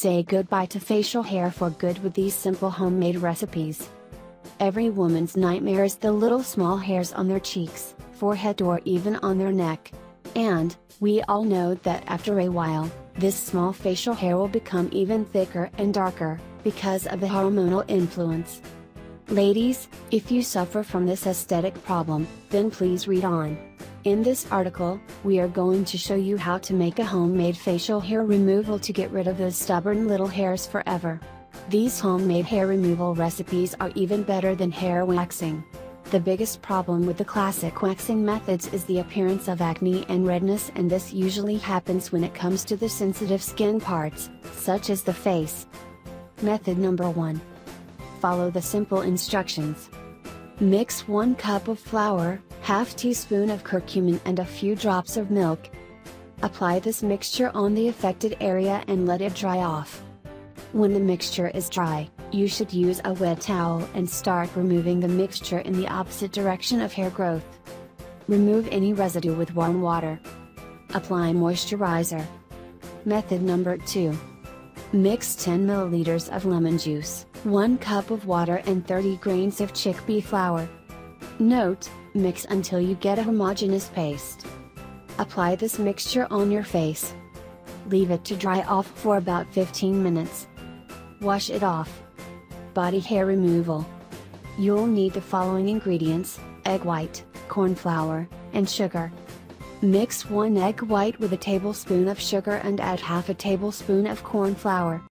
Say goodbye to facial hair for good with these simple homemade recipes. Every woman's nightmare is the little small hairs on their cheeks, forehead or even on their neck. And, we all know that after a while, this small facial hair will become even thicker and darker, because of the hormonal influence. Ladies, if you suffer from this aesthetic problem, then please read on. In this article, we are going to show you how to make a homemade facial hair removal to get rid of those stubborn little hairs forever. These homemade hair removal recipes are even better than hair waxing. The biggest problem with the classic waxing methods is the appearance of acne and redness, and this usually happens when it comes to the sensitive skin parts, such as the face. Method number 1. Follow the simple instructions. Mix 1 cup of flour, half teaspoon of curcumin and a few drops of milk. Apply this mixture on the affected area and let it dry off. When the mixture is dry, you should use a wet towel and start removing the mixture in the opposite direction of hair growth. Remove any residue with warm water. Apply moisturizer. Method number 2. Mix 10 milliliters of lemon juice, 1 cup of water and 30 grains of chickpea flour. Note, mix until you get a homogeneous paste. Apply this mixture on your face. Leave it to dry off for about 15 minutes. Wash it off. Body hair removal. You'll need the following ingredients: egg white, corn flour, and sugar. Mix 1 egg white with a tablespoon of sugar and add half a tablespoon of corn flour.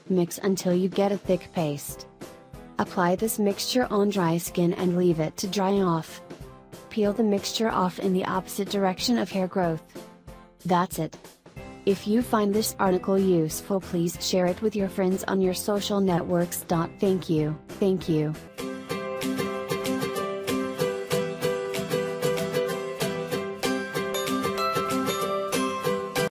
Mix until you get a thick paste. Apply this mixture on dry skin and leave it to dry off. Peel the mixture off in the opposite direction of hair growth. That's it. If you find this article useful, please share it with your friends on your social networks. Thank you.